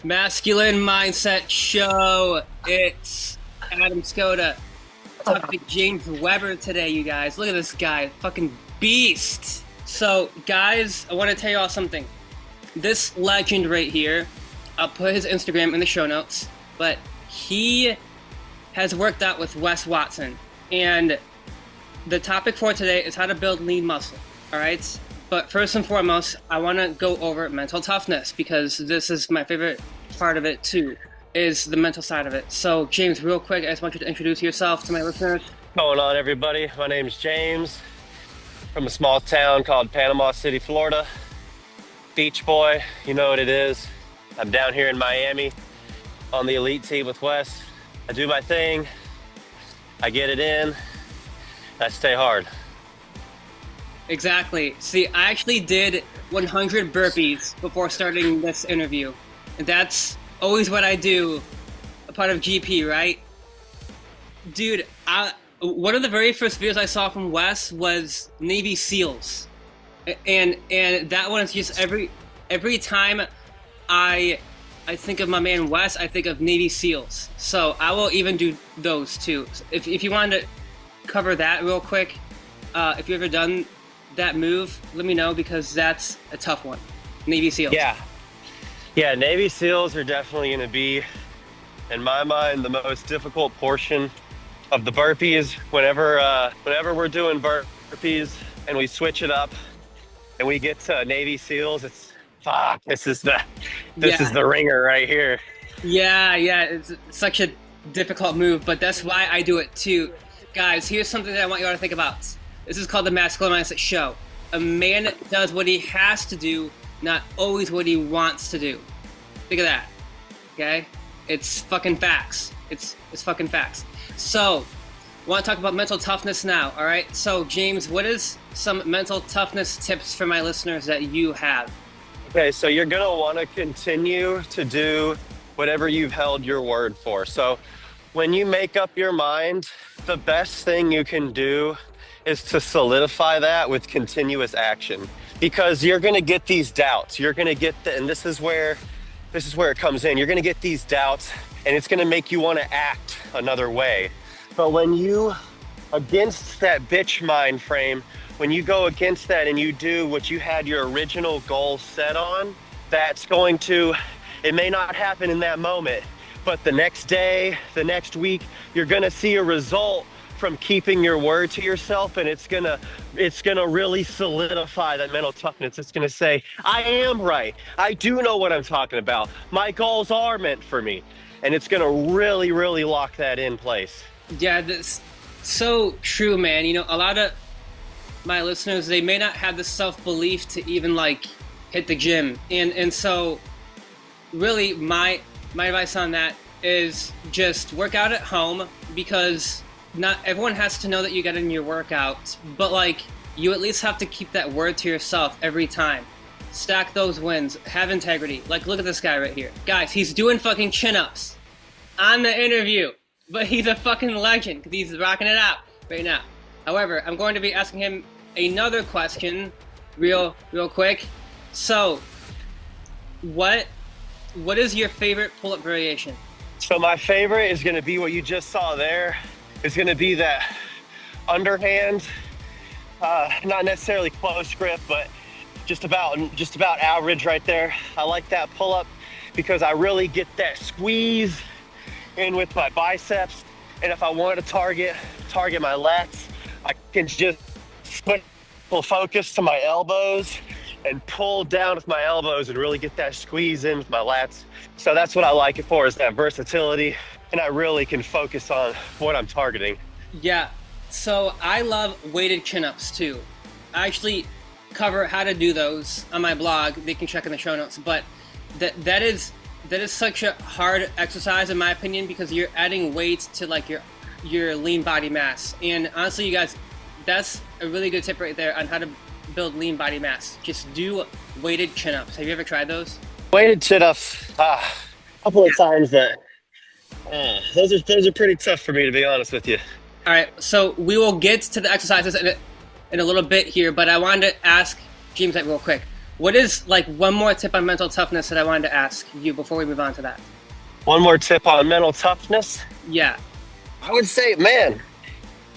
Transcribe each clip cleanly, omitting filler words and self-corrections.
Masculine Mindset Show. It's Adam Skoda. Talking to James Weber today, you guys. Look at this guy. Fucking beast. So, guys, I want to tell you all something. This legend right here, I'll put his Instagram in the show notes, but he has worked out with Wes Watson. And the topic for today is how to build lean muscle. All right? But first and foremost, I want to go over mental toughness because this is my favorite part of it too, is the mental side of it. So James, real quick, I just want you to introduce yourself to my listeners. What's going on, everybody? My name's James from a small town called Panama City, Florida. Beach boy, you know what it is. I'm down here in Miami on the elite team with Wes. I do my thing, I get it in, I stay hard. Exactly. See, I actually did 100 burpees before starting this interview. And that's always what I do, a part of GP, right? Dude, one of the very first videos I saw from Wes was Navy SEALs. And that one is just every time I think of my man Wes, I think of Navy SEALs. So I will even do those too. If you wanted to cover that real quick, if you've ever done that move, let me know, because that's a tough one. Navy SEALs. Yeah, Navy SEALs are definitely going to be, in my mind, the most difficult portion of the burpees. Whenever we're doing burpees and we switch it up and we get to Navy SEALs, it's this is the ringer right here. Yeah, it's such a difficult move, but that's why I do it too. Guys, here's something that I want you all to think about. This is called the Masculine Mindset Show. A man does what he has to do, not always what he wants to do. Think of that, okay? It's fucking facts. It's fucking facts. So, I want to talk about mental toughness now, all right? So, James, what is some mental toughness tips for my listeners that you have? Okay, so you're gonna want to continue to do whatever you've held your word for. So, when you make up your mind, the best thing you can do is to solidify that with continuous action, because you're going to get these doubts. You're going to get and this is where it comes in. You're going to get these doubts and it's going to make you want to act another way. But when you, against that bitch mind frame, when you go against that and you do what you had your original goal set on, it may not happen in that moment, but the next day, the next week, you're going to see a result from keeping your word to yourself, and it's gonna really solidify that mental toughness. It's gonna say, I am right. I do know what I'm talking about. My goals are meant for me. And it's gonna really, really lock that in place. Yeah, that's so true, man. You know, a lot of my listeners, they may not have the self-belief to even hit the gym. And so really my advice on that is just work out at home, because not everyone has to know that you got in your workout, but you at least have to keep that word to yourself every time. Stack those wins, have integrity. Look at this guy right here. Guys, he's doing fucking chin-ups on the interview, but he's a fucking legend because he's rocking it out right now. However, I'm going to be asking him another question real quick. So, what is your favorite pull-up variation? So my favorite is going to be what you just saw there. It's going to be that underhand, not necessarily close grip, but just about average right there. I like that pull up because I really get that squeeze in with my biceps. And if I want to target my lats, I can just put full focus to my elbows and pull down with my elbows and really get that squeeze in with my lats. So that's what I like it for, is that versatility. And I really can focus on what I'm targeting. Yeah, so I love weighted chin-ups too. I actually cover how to do those on my blog. They can check in the show notes. But that is such a hard exercise in my opinion, because you're adding weight to your lean body mass. And honestly, you guys, that's a really good tip right there on how to build lean body mass. Just do weighted chin-ups. Have you ever tried those? Weighted chin-ups, a couple of times, but those are pretty tough for me, to be honest with you. All right, so we will get to the exercises in a little bit here, but I wanted to ask James real quick. What is like one more tip on mental toughness that I wanted to ask you before we move on to that? One more tip on mental toughness. Yeah. I would say, man,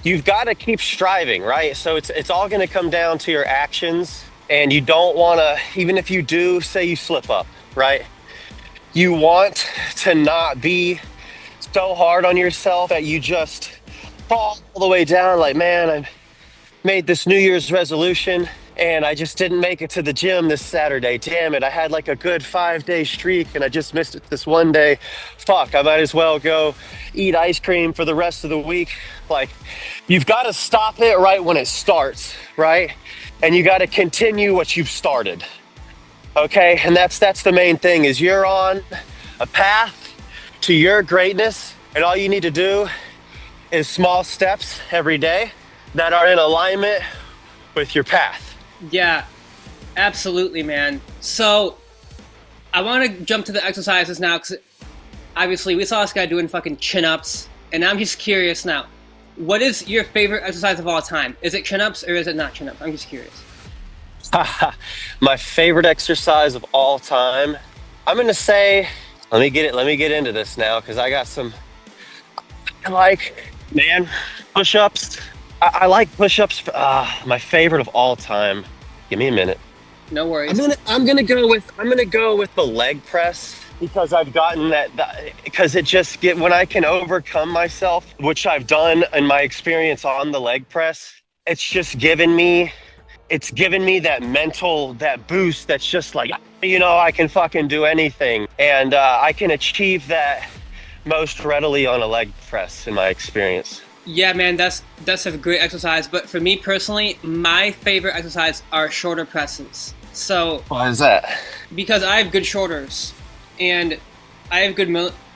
you've got to keep striving, right? So it's all going to come down to your actions, and you don't want to, even if you do say you slip up, right? You want to not be so hard on yourself that you just fall all the way down. Like, man, I made this New Year's resolution and I just didn't make it to the gym this Saturday. Damn it. I had like a good 5-day streak and I just missed it this one day. Fuck, I might as well go eat ice cream for the rest of the week. Like, you've got to stop it right when it starts, right? And you got to continue what you've started. Okay? And that's the main thing, is you're on a path to your greatness, and all you need to do is small steps every day that are in alignment with your path. Yeah, absolutely, man. So I want to jump to the exercises now, because obviously we saw this guy doing fucking chin-ups, and I'm just curious now. What is your favorite exercise of all time? Is it chin-ups or is it not chin-ups? I'm just curious. My favorite exercise of all time, I'm gonna say, let me get into this now, because I got some, man, push-ups. I like push-ups. My favorite of all time. Give me a minute. No worries. I'm gonna go with the leg press, because I've gotten that because it just when I can overcome myself, which I've done in my experience on the leg press. It's given me that mental, that boost. That's just like, I can fucking do anything, and I can achieve that most readily on a leg press in my experience. Yeah, man, that's a great exercise. But for me personally, my favorite exercise are shoulder presses. So Why is that? because I have good shoulders and I have good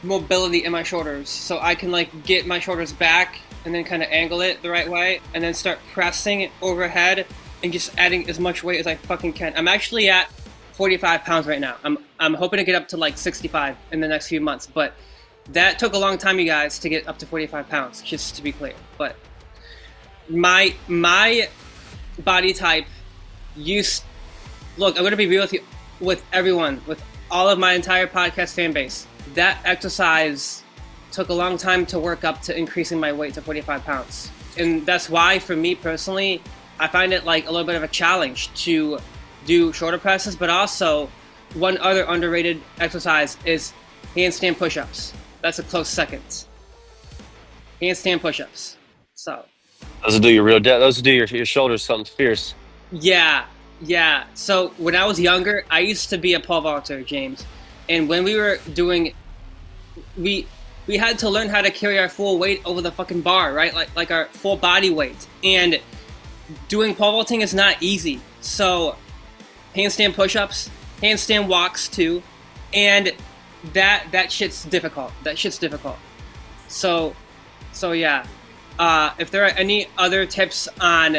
mobility in my shoulders, so I can like get my shoulders back and then kind of angle it the right way and then start pressing it overhead and just adding as much weight as I fucking can. I'm actually at 45 pounds right now. I'm hoping to get up to like 65 in the next few months, but that took a long time, you guys, to get up to 45 pounds, just to be clear. But my body type look, I'm going to be real with you, with everyone, with all of my entire podcast fan base. That exercise took a long time to work up to increasing my weight to 45 pounds. And that's why, for me personally, I find it like a little bit of a challenge to do shoulder presses, but also one other underrated exercise is handstand push-ups. That's a close second. Handstand push-ups. So Those will do your real those will do your shoulders something fierce. yeah. So when I was younger, I used to be a pole vaulter, James. And when we were doing, we had to learn how to carry our full weight over the fucking bar, right? Like our full body weight. And doing pole vaulting is not easy. So handstand push-ups, handstand walks too, and that shit's difficult. So yeah. If there are any other tips on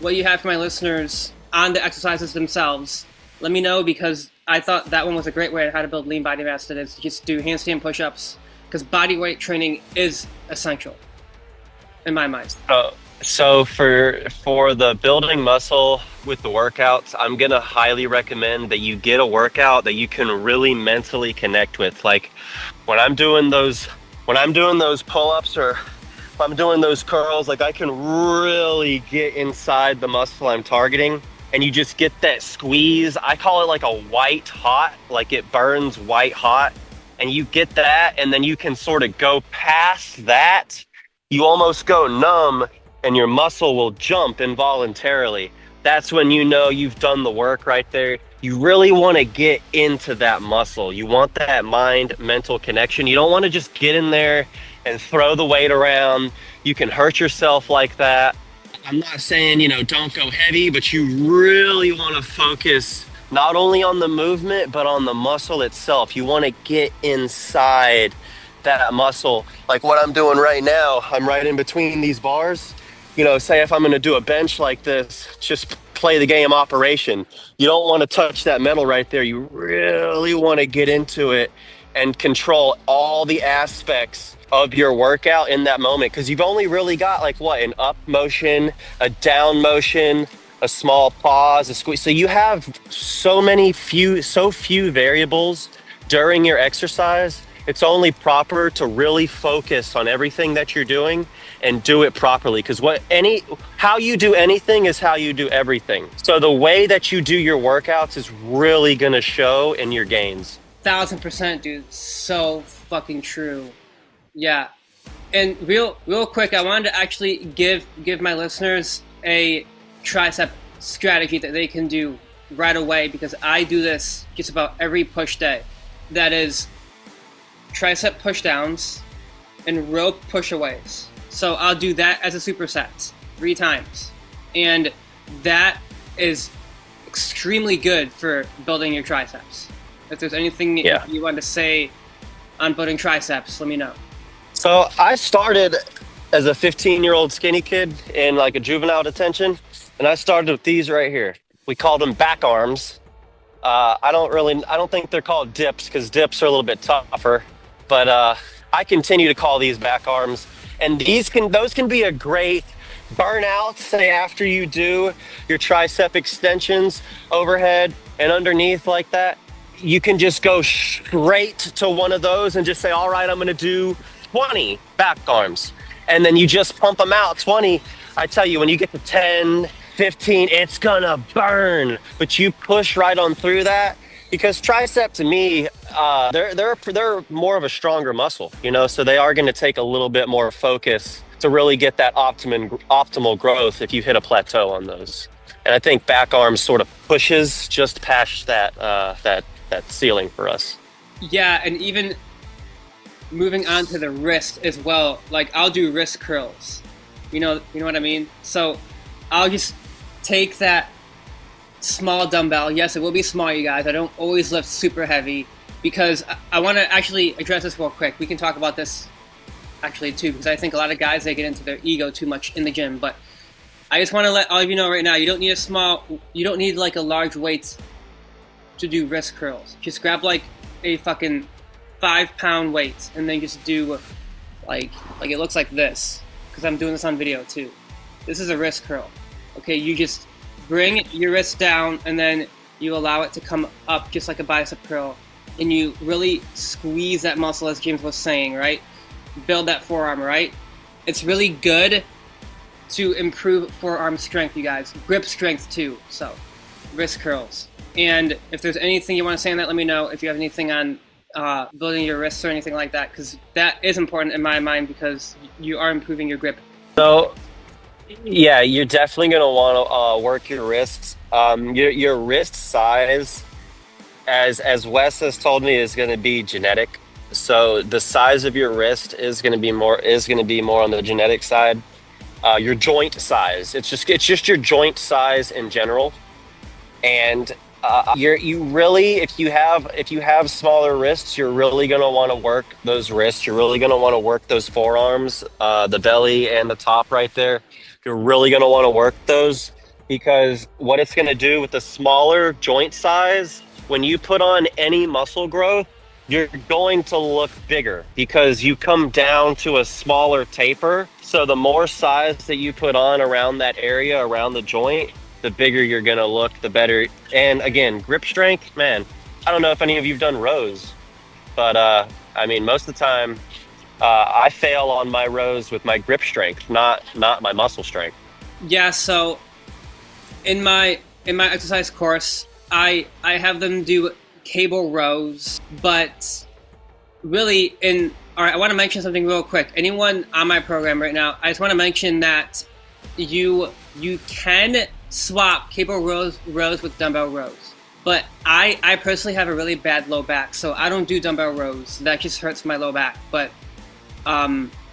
what you have for my listeners on the exercises themselves, let me know, because I thought that one was a great way on how to build lean body mass. That is, just do handstand push-ups, because body weight training is essential in my mind. So for the building muscle with the workouts, I'm gonna highly recommend that you get a workout that you can really mentally connect with. Like when I'm doing those pull-ups, or if I'm doing those curls, like I can really get inside the muscle I'm targeting, and you just get that squeeze. I call it like a white hot, like it burns white hot, and you get that, and then you can sort of go past that. You almost go numb, and your muscle will jump involuntarily. That's when you know you've done the work right there. You really want to get into that muscle. You want that mind-mental connection. You don't want to just get in there and throw the weight around. You can hurt yourself like that. I'm not saying, don't go heavy, but you really want to focus not only on the movement, but on the muscle itself. You want to get inside that muscle. Like what I'm doing right now, I'm right in between these bars. Say if I'm going to do a bench like this, just play the game operation. You don't want to touch that metal right there. You really want to get into it and control all the aspects of your workout in that moment, because you've only really got like an up motion, a down motion, a small pause, a squeeze. So you have so few variables during your exercise. It's only proper to really focus on everything that you're doing and do it properly. Because how you do anything is how you do everything. So the way that you do your workouts is really going to show in your gains. 1000%, dude. So fucking true. Yeah. And real quick, I wanted to actually give my listeners a tricep strategy that they can do right away, because I do this just about every push day. That is tricep push downs and rope pushaways. So I'll do that as a superset 3 times. And that is extremely good for building your triceps. If there's anything you want to say on building triceps, let me know. So I started as a 15-year-old skinny kid in like a juvenile detention, and I started with these right here. We called them back arms. I don't think they're called dips, because dips are a little bit tougher, but I continue to call these back arms. And those can be a great burnout, say after you do your tricep extensions overhead and underneath like that. You can just go straight to one of those and just say, all right, I'm going to do 20 back arms. And then you just pump them out 20. I tell you, when you get to 10, 15, it's gonna burn, but you push right on through that, because tricep to me, they're more of a stronger muscle, so they are going to take a little bit more focus to really get that optimal growth if you hit a plateau on those. And I think back arms sort of pushes just past that ceiling for us. Yeah, and even moving on to the wrist as well, like I'll do wrist curls. You know what I mean? So I'll just take that small dumbbell. Yes, it will be small, you guys. I don't always lift super heavy, because I want to actually address this real quick. We can talk about this actually too, because I think a lot of guys, they get into their ego too much in the gym. But I just want to let all of you know right now, you don't need like a large weight to do wrist curls. Just grab like a fucking 5-pound weight and then just do like it looks like this, because I'm doing this on video too. This is a wrist curl. Okay, you just bring your wrist down and then you allow it to come up just like a bicep curl, and you really squeeze that muscle, as James was saying, right? Build that forearm, right? It's really good to improve forearm strength, you guys. Grip strength too. So wrist curls. And if there's anything you want to say on that, let me know. If you have anything on building your wrists or anything like that, because that is important in my mind, because you are improving your grip. So yeah, you're definitely going to want to work your wrists. Your wrist size, as Wes has told me, is going to be genetic. So the size of your wrist is going to be more on the genetic side. Your joint size, it's just your joint size in general. And you really, if you have smaller wrists, you're really going to want to work those wrists. You're really going to want to work those forearms, the belly and the top right there. You're really going to want to work those, because what it's going to do with the smaller joint size, when you put on any muscle growth, you're going to look bigger, because you come down to a smaller taper. So the more size that you put on around that area, around the joint, the bigger you're going to look, the better. And again, grip strength, man, I don't know if any of you've done rows, but I mean, most of the time, I fail on my rows with my grip strength, not my muscle strength. Yeah, so in my exercise course, I have them do cable rows, but really all right, I want to mention something real quick. Anyone on my program right now, I just want to mention that you can swap cable rows with dumbbell rows. But I personally have a really bad low back, so I don't do dumbbell rows. That just hurts my low back. But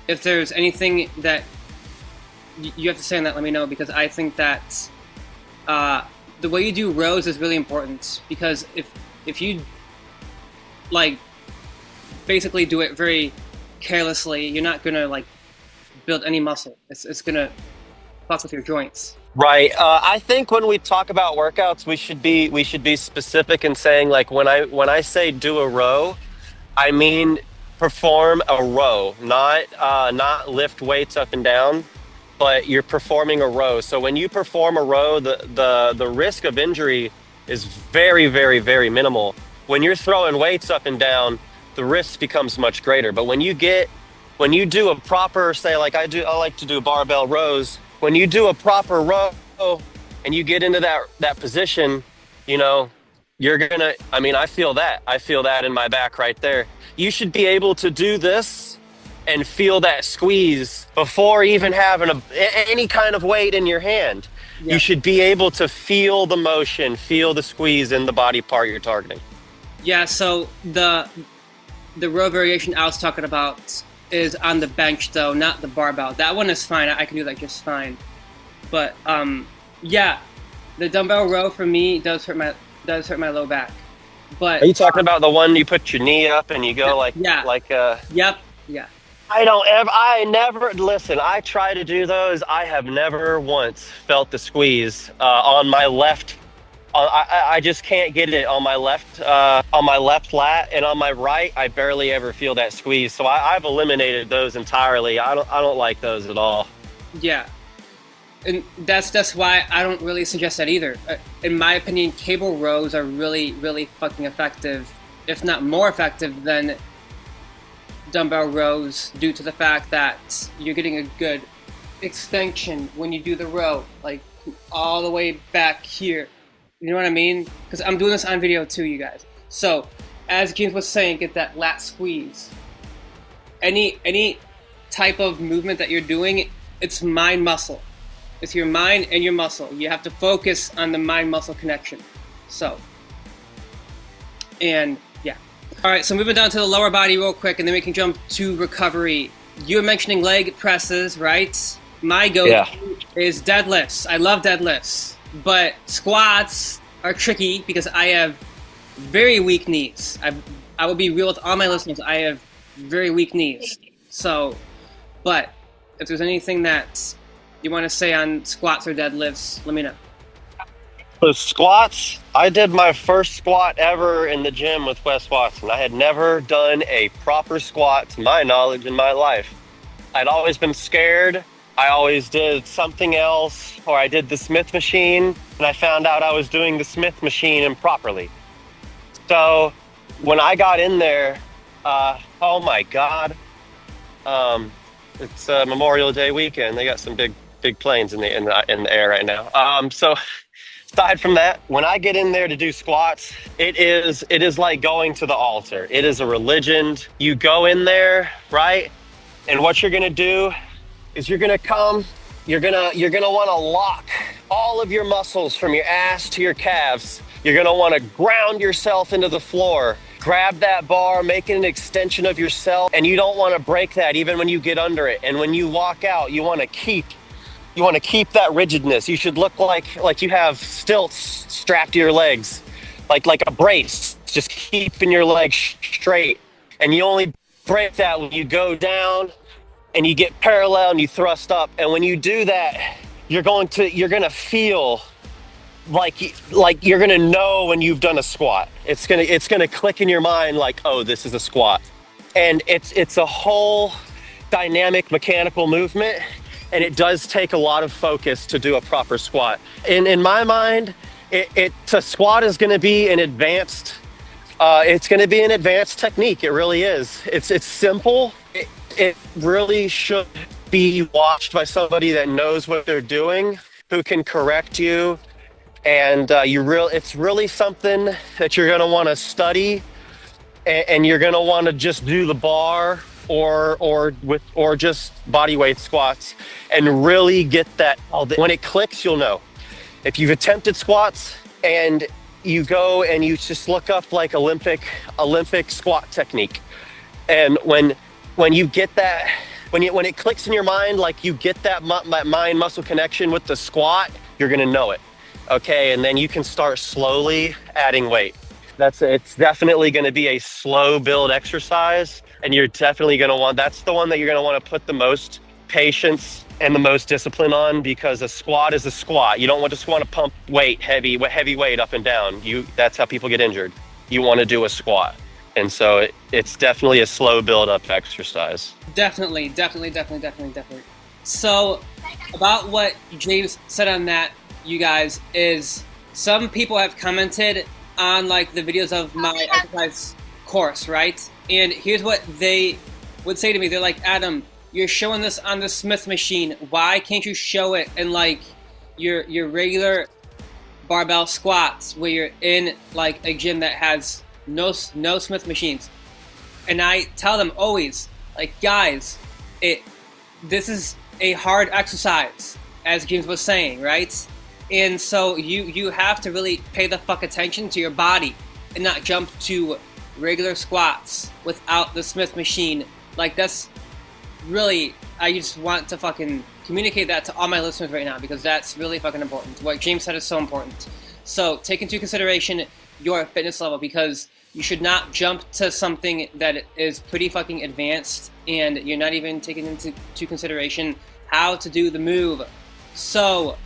if there's anything that you have to say on that, let me know, because I think that the way you do rows is really important, because if you like basically do it very carelessly, you're not gonna like build any muscle. It's gonna fuck with your joints. Right. I think when we talk about workouts, we should be specific in saying, like, when I say do a row, I mean perform a row, not lift weights up and down. but you're performing a row. So when you perform a row, the risk of injury is very, very, very minimal. When you're throwing weights up and down, the risk becomes much greater. But when you do a proper, say like I like to do barbell rows. When you do a proper row and you get into that position, you know, I feel that in my back right there. You should be able to do this and feel that squeeze before even having any kind of weight in your hand. Yeah. You should be able to feel the motion, feel the squeeze in the body part you're targeting. Yeah, so the row variation I was talking about is on the bench though, not the barbell. That one is fine. I can do that just fine. But yeah, the dumbbell row for me does hurt my low back. But Are you talking about the one you put your knee up and you go Yep. Yeah. I never, listen, I try to do those. I have never once felt the squeeze on my left. I just can't get it on my left lat, and on my right, I barely ever feel that squeeze. So I've eliminated those entirely. I don't like those at all. Yeah. And that's why I don't really suggest that either. In my opinion, cable rows are really, really fucking effective, if not more effective than dumbbell rows, due to the fact that you're getting a good extension when you do the row, like all the way back here. You know what I mean? Because I'm doing this on video too, you guys. So, as James was saying, get that lat squeeze. Any type of movement that you're doing, it's mind muscle. It's your mind and your muscle. You have to focus on the mind-muscle connection. So, and yeah. All right, so moving down to the lower body real quick, and then we can jump to recovery. You were mentioning leg presses, right? My go-to is deadlifts. I love deadlifts, but squats are tricky because I have very weak knees. I will be real with all my listeners. I have very weak knees. So, but if there's anything that you want to say on squats or deadlifts, let me know. So squats, I did my first squat ever in the gym with Wes Watson. I had never done a proper squat, to my knowledge, in my life. I'd always been scared. I always did something else, or I did the Smith machine, and I found out I was doing the Smith machine improperly. So when I got in there, oh my God, it's Memorial Day weekend. They got some big planes in the air right now. So aside from that, when I get in there to do squats, it is like going to the altar. It is a religion. You go in there, right? And what you're gonna do is you're gonna want to lock all of your muscles from your ass to your calves. You're gonna want to ground yourself into the floor. Grab that bar, make it an extension of yourself, and you don't want to break that even when you get under it. And when you walk out, you want to keep that rigidness. You should look like you have stilts strapped to your legs, like a brace, just keeping your legs straight. And you only break that when you go down and you get parallel and you thrust up. And when you do that, you're gonna feel like you're gonna know when you've done a squat. It's gonna click in your mind like, oh, this is a squat. And it's a whole dynamic mechanical movement, and it does take a lot of focus to do a proper squat. In my mind, a squat is gonna be an advanced technique. It really is. It's simple. It really should be watched by somebody that knows what they're doing, who can correct you. And it's really something that you're going to want to study, and you're going to want to just do the bar or just body weight squats and really get that. When it clicks, you'll know. If you've attempted squats and you go and you just look up like Olympic squat technique, and when you get that, when it clicks in your mind, like you get that mind muscle connection with the squat, you're going to know it. Okay, and then you can start slowly adding weight. It's definitely going to be a slow build exercise, and you're definitely going to that's the one that you're going to want to put the most patience and the most discipline on, because a squat is a squat. You don't just want to pump heavy weight up and down. That's how people get injured. You want to do a squat. And so it's definitely a slow build up exercise. Definitely. So about what James said on that, you guys, is some people have commented on like the videos of my exercise course, right? And here's what they would say to me. They're like, Adam, you're showing this on the Smith machine. Why can't you show it in like your regular barbell squats where you're in like a gym that has no Smith machines? And I tell them always, like, guys, this is a hard exercise, as James was saying, right? And so you have to really pay the fuck attention to your body and not jump to regular squats without the Smith machine. Like, that's really, I just want to fucking communicate that to all my listeners right now, because that's really fucking important. What James said is so important. So take into consideration your fitness level, because you should not jump to something that is pretty fucking advanced and you're not even taking into consideration how to do the move. So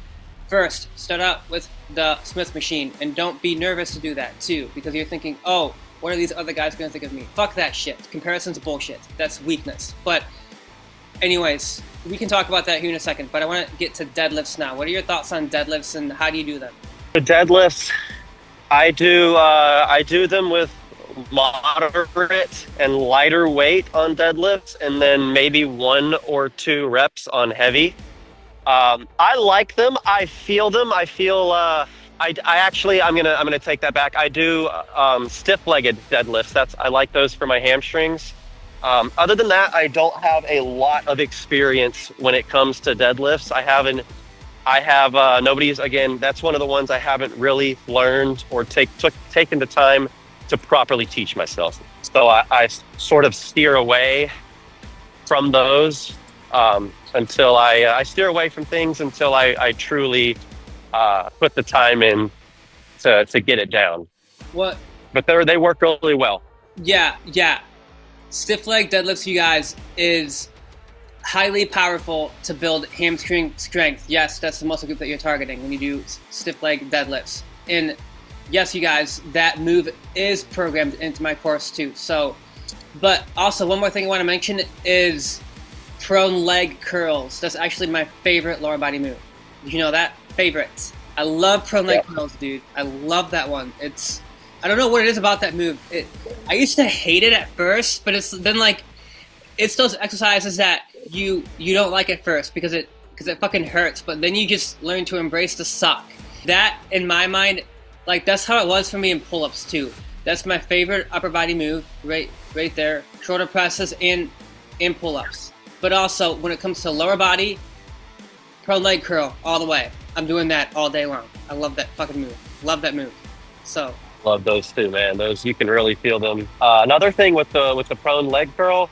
first, start out with the Smith machine, and don't be nervous to do that too, because you're thinking, oh, what are these other guys going to think of me? Fuck that shit. Comparison's bullshit. That's weakness. But anyways, we can talk about that here in a second, but I want to get to deadlifts now. What are your thoughts on deadlifts and how do you do them? The deadlifts, I do them with moderate and lighter weight on deadlifts, and then maybe 1 or 2 reps on heavy. I like them. I feel them. I feel. I actually, I'm gonna take that back. I do stiff-legged deadlifts. I like those for my hamstrings. Other than that, I don't have a lot of experience when it comes to deadlifts. Nobody's, again, that's one of the ones I haven't really learned or taken the time to properly teach myself. So I sort of steer away from those until I steer away from things until I truly put the time in to get it down. What? But they work really well. Yeah. Stiff leg deadlifts, you guys, is highly powerful to build hamstring strength. Yes, that's the muscle group that you're targeting when you do stiff leg deadlifts. And yes, you guys, that move is programmed into my course too. So, but also one more thing I want to mention is prone leg curls. That's actually my favorite lower body move. You know that? Favorite. I love prone leg curls, dude. I love that one. I don't know what it is about that move. I used to hate it at first, but it's then like, it's those exercises that you don't like at first because it fucking hurts, but then you just learn to embrace the suck. That, in my mind, like, that's how it was for me in pull-ups too. That's my favorite upper body move, right there. Shoulder presses and pull-ups. But also, when it comes to lower body, prone leg curl all the way. I'm doing that all day long. I love that fucking move. Love that move. So. Love those too, man. Those, you can really feel them. Another thing with the prone leg curl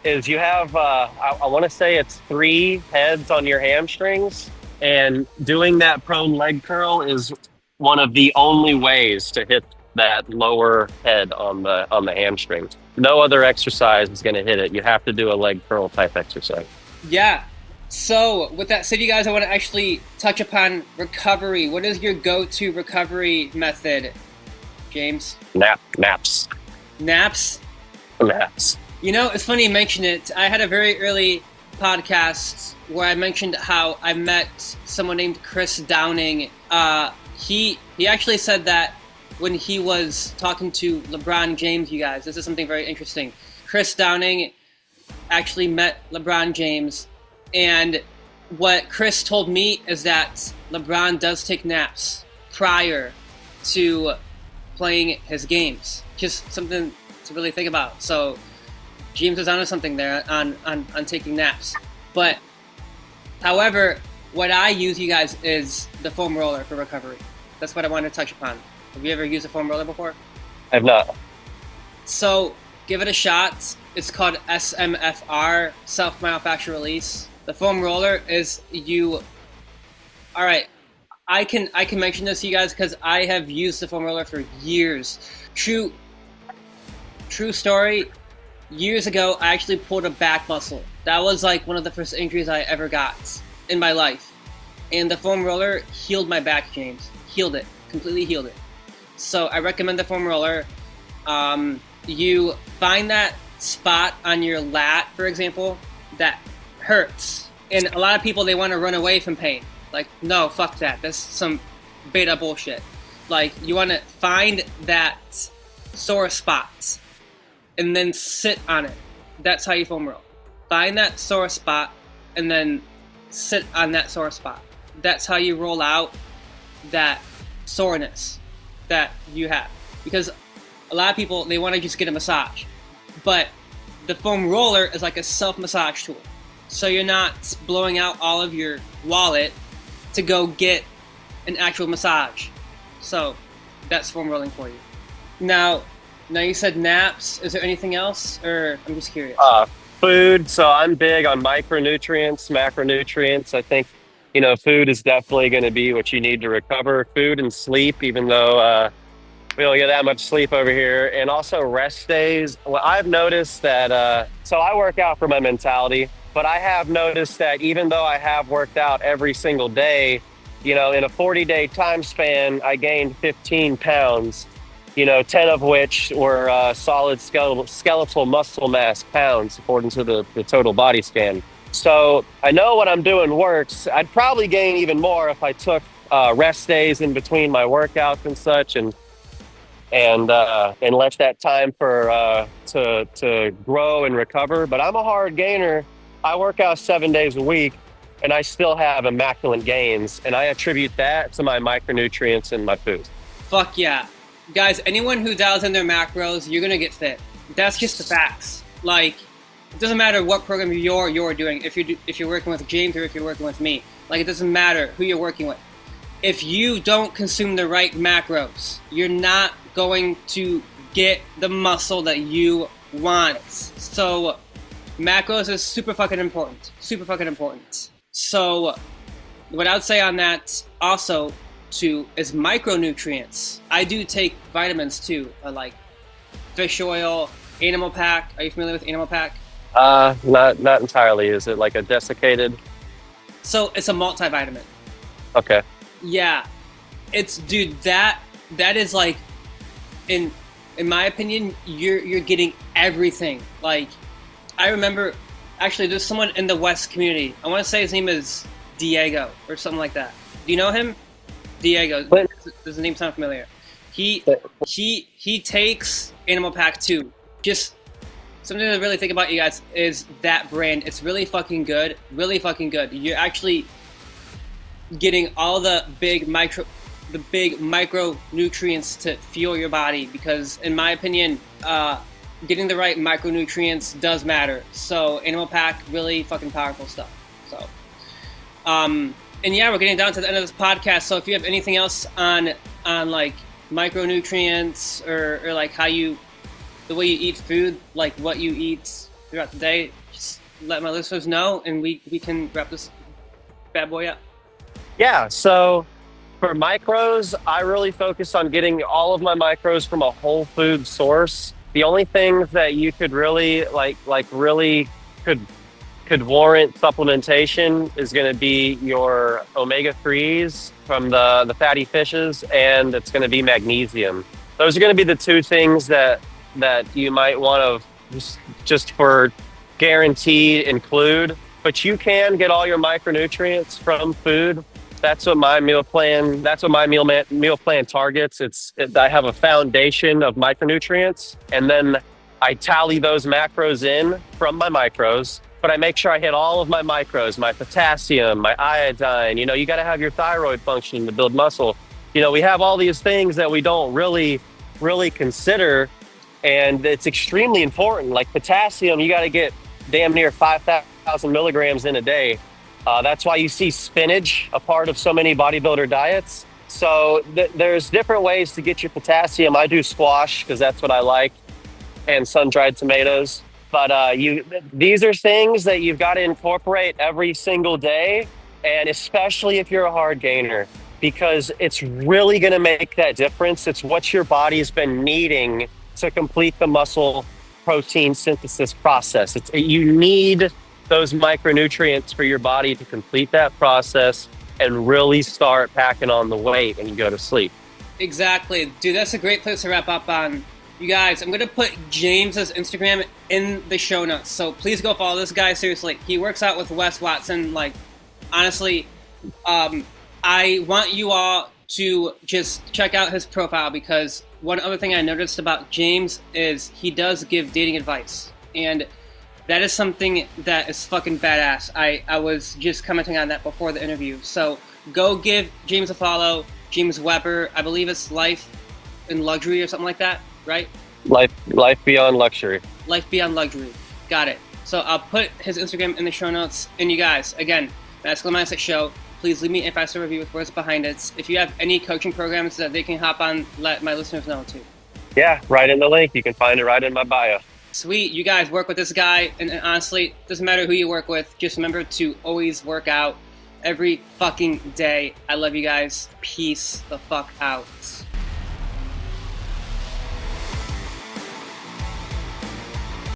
is you have, I want to say it's 3 heads on your hamstrings, and doing that prone leg curl is one of the only ways to hit that lower head on the hamstring. No other exercise is going to hit it. You have to do a leg curl type exercise. Yeah. So with that said, you guys, I want to actually touch upon recovery. What is your go-to recovery method, James? Naps. Naps? Naps. You know, it's funny you mention it. I had a very early podcast where I mentioned how I met someone named Chris Downing. He actually said that when he was talking to LeBron James, you guys. This is something very interesting. Chris Downing actually met LeBron James, and what Chris told me is that LeBron does take naps prior to playing his games. Just something to really think about. So James is onto something there on taking naps. But however, what I use, you guys, is the foam roller for recovery. That's what I want to touch upon. Have you ever used a foam roller before? I have not. So give it a shot. It's called SMFR, self-myofascial release. The foam roller is all right, I can mention this to you guys because I have used the foam roller for years. True story. Years ago, I actually pulled a back muscle. That was like one of the first injuries I ever got in my life. And the foam roller healed my back, James. Healed it. Completely healed it. So I recommend the foam roller. You find that spot on your lat, for example, that hurts. And a lot of people, they want to run away from pain. Like, no, fuck that. That's some beta bullshit. Like, you want to find that sore spot and then sit on it. That's how you foam roll. Find that sore spot and then sit on that sore spot. That's how you roll out that soreness that you have. Because a lot of people, they want to just get a massage. But the foam roller is like a self-massage tool. So you're not blowing out all of your wallet to go get an actual massage. So that's foam rolling for you. Now you said naps. Is there anything else, or I'm just curious? Food. So I'm big on micronutrients, macronutrients. I think, food is definitely going to be what you need to recover. Food and sleep, even though we don't get that much sleep over here. And also rest days. Well, I've noticed that, so I work out for my mentality, but I have noticed that even though I have worked out every single day, in a 40-day time span, I gained 15 pounds, 10 of which were solid skeletal muscle mass pounds, according to the total body scan. So I know what I'm doing works. I'd probably gain even more if I took rest days in between my workouts and such, and let that time for to grow and recover. But I'm a hard gainer. I work out 7 days a week, and I still have immaculate gains, and I attribute that to my micronutrients and my food. Fuck yeah. Guys, anyone who dials in their macros, you're gonna get fit. That's just the facts. Like, it doesn't matter what program you're doing. If you're working with James or if you're working with me, like, it doesn't matter who you're working with. If you don't consume the right macros, you're not going to get the muscle that you want. So macros is super fucking important. Super fucking important. So what I would say on that also too is micronutrients. I do take vitamins too, like fish oil, Animal Pack. Are you familiar with Animal Pack? Not entirely. Is it like a desiccated? So it's a multivitamin. Okay. Yeah. It's, dude, that is like, in my opinion, you're getting everything. Like, I remember, actually, there's someone in the West community. I want to say his name is Diego or something like that. Do you know him? Diego. Does the name sound familiar? He takes Animal Pack too. Just something to really think about, you guys, is that brand. It's really fucking good. Really fucking good. You're actually getting all the big micronutrients to fuel your body, because in my opinion, getting the right micronutrients does matter. So Animal Pack, really fucking powerful stuff. So and yeah, we're getting down to the end of this podcast. So if you have anything else on like micronutrients or like the way you eat food, like what you eat throughout the day, just let my listeners know, and we can wrap this bad boy up. Yeah, so for macros, I really focus on getting all of my macros from a whole food source. The only things that you could really really could warrant supplementation is going to be your omega-3s from the fatty fishes, and it's going to be magnesium. Those are going to be the two things that you might want to just for guarantee include. But you can get all your micronutrients from food. That's what my meal plan targets. I have a foundation of micronutrients, and then I tally those macros in from my macros, but I make sure I hit all of my macros, my potassium, my iodine. You got to have your thyroid functioning to build muscle. We have all these things that we don't really consider, and it's extremely important. Like potassium, you got to get damn near 5,000 milligrams in a day. That's why you see spinach a part of so many bodybuilder diets. So there's different ways to get your potassium. I do squash because that's what I like, and sun-dried tomatoes. But these are things that you've got to incorporate every single day, and especially if you're a hard gainer, because it's really going to make that difference. It's what your body's been needing to complete the muscle protein synthesis process. You need those micronutrients for your body to complete that process and really start packing on the weight when you go to sleep. Exactly. Dude, that's a great place to wrap up on. You guys, I'm going to put James's Instagram in the show notes. So please go follow this guy. Seriously, he works out with Wes Watson. Like, honestly, I want you all to just check out his profile, because one other thing I noticed about James is he does give dating advice. And that is something that is fucking badass. I was just commenting on that before the interview. So go give James a follow. James Weber, I believe it's Life in Luxury or something like that, right? Life Beyond Luxury. Life Beyond Luxury. Got it. So I'll put his Instagram in the show notes. And you guys, again, Masculine Mindset Show, please leave me a 5-star review with words behind it. If you have any coaching programs that they can hop on, let my listeners know too. Yeah, right in the link. You can find it right in my bio. Sweet. You guys work with this guy. And honestly, doesn't matter who you work with. Just remember to always work out every fucking day. I love you guys. Peace the fuck out.